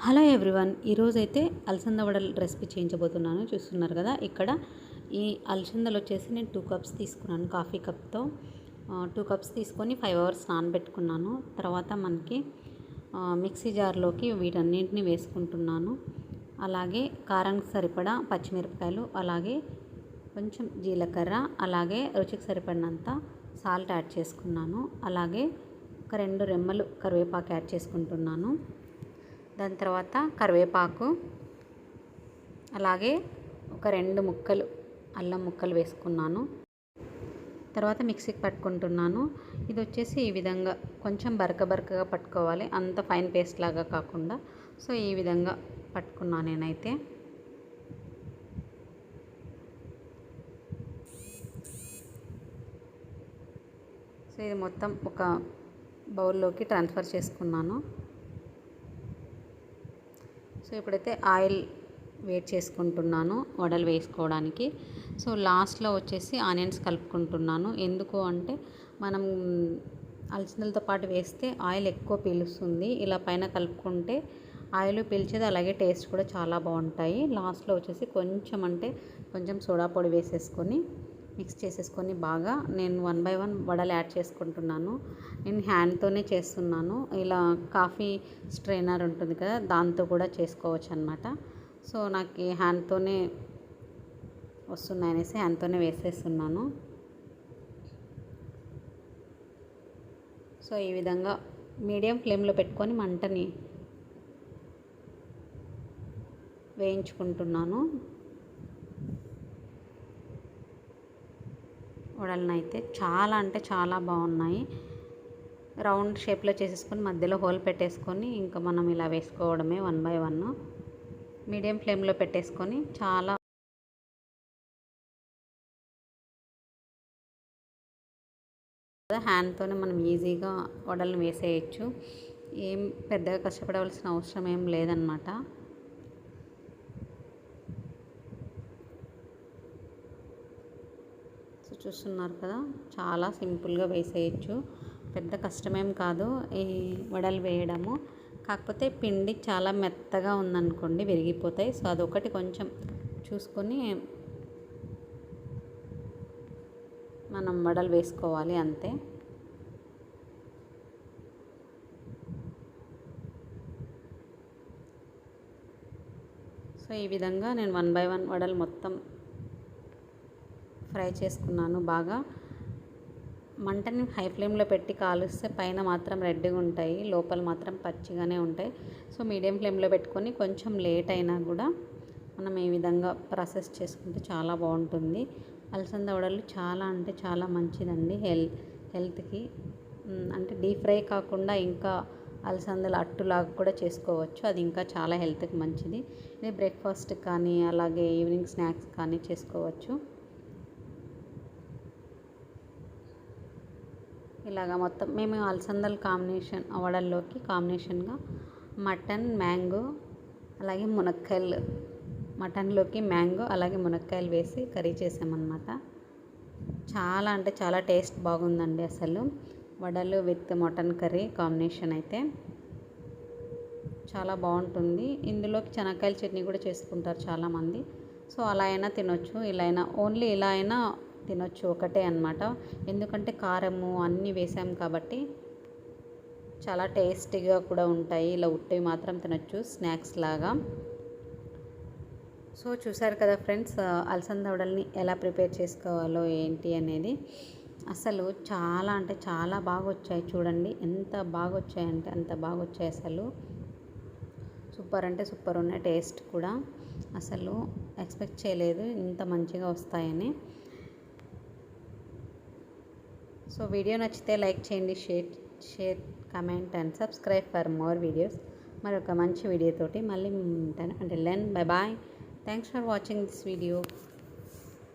Hello everyone, ఈరోజైతే అలసంద వడల recipe చేయించబోతున్నాను. చూస్తున్నారు కదా, ఇక్కడ ఈ అలసందలు వచ్చేసి నేను 2 కప్స్ తీసుకున్నాను. కాఫీ కప్తో 2 కప్స్ తీసుకొని 5 అవర్స్ నానబెట్టుకున్నాను. తర్వాత మనకి మిక్సీ జార్లోకి వీటన్నింటినీ వేసుకుంటున్నాను. అలాగే కారానికి సరిపడా పచ్చిమిరపకాయలు, అలాగే కొంచెం జీలకర్ర, అలాగే రుచికి సరిపడినంత సాల్ట్ యాడ్ చేసుకున్నాను. అలాగే ఒక 2 రెమ్మలు కరివేపాకు యాడ్ చేసుకుంటున్నాను. దాని తర్వాత కరివేపాకు, అలాగే ఒక 2 ముక్కలు అల్లం ముక్కలు వేసుకున్నాను. తర్వాత మిక్సీకి పట్టుకుంటున్నాను. ఇది వచ్చేసి ఈ విధంగా కొంచెం బరకగా పట్టుకోవాలి, అంత ఫైన్ పేస్ట్ లాగా కాకుండా. సో ఈ విధంగా పట్టుకున్నాను నేనైతే. సో ఇది మొత్తం ఒక బౌల్లోకి ట్రాన్స్ఫర్ చేసుకున్నాను. సో ఇప్పుడైతే ఆయిల్ వేడి చేసుకుంటున్నాను వడలు వేసుకోవడానికి. సో లాస్ట్లో వచ్చేసి ఆనియన్స్ కలుపుకుంటున్నాను. ఎందుకు అంటే మనం అలసందలతో పాటు వేస్తే ఆయిల్ ఎక్కువ పీలుస్తుంది. ఇలా పైన కలుపుకుంటే ఆయిల్ పీల్చేది, అలాగే టేస్ట్ కూడా చాలా బాగుంటాయి. లాస్ట్లో వచ్చేసి కొంచెం సోడా పొడి వేసేసుకొని మిక్స్ చేసేసుకొని బాగా నేను 1 బై 1 వడలు యాడ్ చేసుకుంటున్నాను. నేను హ్యాండ్తోనే చేస్తున్నాను. ఇలా కాఫీ స్ట్రైనర్ ఉంటుంది కదా, దాంతో కూడా చేసుకోవచ్చు అన్నమాట. సో నాకు హ్యాండ్తోనే వస్తున్నాయనేసి హ్యాండ్తోనే వేసేస్తున్నాను. సో ఈ విధంగా మీడియం ఫ్లేమ్లో పెట్టుకొని మంటని వేయించుకుంటున్నాను. వడలను అయితే చాలా అంటే చాలా బాగున్నాయి. రౌండ్ షేప్లో చేసేసుకొని మధ్యలో హోల్ పెట్టేసుకొని ఇంకా మనం ఇలా వేసుకోవడమే 1 బై 1. మీడియం ఫ్లేమ్లో పెట్టేసుకొని చాలా హ్యాండ్తోనే మనం ఈజీగా వడలను వేసేయచ్చు. ఏం పెద్దగా కష్టపడవలసిన అవసరం ఏం లేదన్నమాట. సో చూస్తున్నారు కదా, చాలా సింపుల్గా వేసేయచ్చు. పెద్ద కష్టమేం కాదు ఈ వడలు వేయడము. కాకపోతే పిండి చాలా మెత్తగా ఉందనుకోండి విరిగిపోతాయి. సో అదొకటి కొంచెం చూసుకొని మనం వడలు వేసుకోవాలి అంతే. సో ఈ విధంగా నేను 1 బై 1 వడలు మొత్తం ఫ్రై చేసుకున్నాను. బాగా మంటని హై ఫ్లేమ్లో పెట్టి కాలుస్తే పైన మాత్రం రెడ్గా ఉంటాయి, లోపల మాత్రం పచ్చిగానే ఉంటాయి. సో మీడియం ఫ్లేమ్లో పెట్టుకొని కొంచెం లేట్ అయినా కూడా మనం ఈ విధంగా ప్రాసెస్ చేసుకుంటే చాలా బాగుంటుంది. అలసంద వడలు చాలా అంటే చాలా మంచిదండి హెల్త్కి. అంటే డీప్ ఫ్రై కాకుండా ఇంకా అలసందలు అట్టులాగా కూడా చేసుకోవచ్చు. అది ఇంకా చాలా హెల్త్కి మంచిది. ఇది బ్రేక్ఫాస్ట్ కానీ అలాగే ఈవినింగ్ స్నాక్స్ కానీ చేసుకోవచ్చు. ఇలాగా మొత్తం మేము అలసందల కాంబినేషన్ వడల్లోకి కాంబినేషన్గా మటన్, మ్యాంగో, అలాగే మునక్కాయలు, మటన్లోకి మ్యాంగో అలాగే మునక్కాయలు వేసి కర్రీ చేసామన్నమాట. చాలా అంటే చాలా టేస్ట్ బాగుందండి. అసలు వడలు విత్ మటన్ కర్రీ కాంబినేషన్ అయితే చాలా బాగుంటుంది. ఇందులోకి శనక్కాయల చట్నీ కూడా చేసుకుంటారు చాలామంది. సో అలా అయినా తినొచ్చు, ఇలా అయినా ఓన్లీ ఇలా అయినా తినొచ్చు, ఒకటే అన్నమాట. ఎందుకంటే కారము అన్నీ వేసాం కాబట్టి చాలా టేస్టీగా కూడా ఉంటాయి. ఇలా ఉట్టివి మాత్రం తినొచ్చు స్నాక్స్ లాగా. సో చూసారు కదా ఫ్రెండ్స్, అలసంద వడల్ని ఎలా ప్రిపేర్ చేసుకోవాలో ఏంటి అనేది. అసలు చాలా అంటే చాలా బాగా వచ్చాయి. చూడండి ఎంత బాగా వచ్చాయంటే అంత బాగా వచ్చాయి. అసలు సూపర్ అంటే సూపర్ ఉన్నాయి. టేస్ట్ కూడా అసలు ఎక్స్పెక్ట్ చేయలేదు ఇంత మంచిగా వస్తాయని. సో వీడియో నచ్చితే లైక్ చేయండి, share comment and subscribe for more videos. మరొక మంచి వీడియోతోటి మళ్ళీ ఉంటాను. అంటే bye bye. Thanks for watching this video.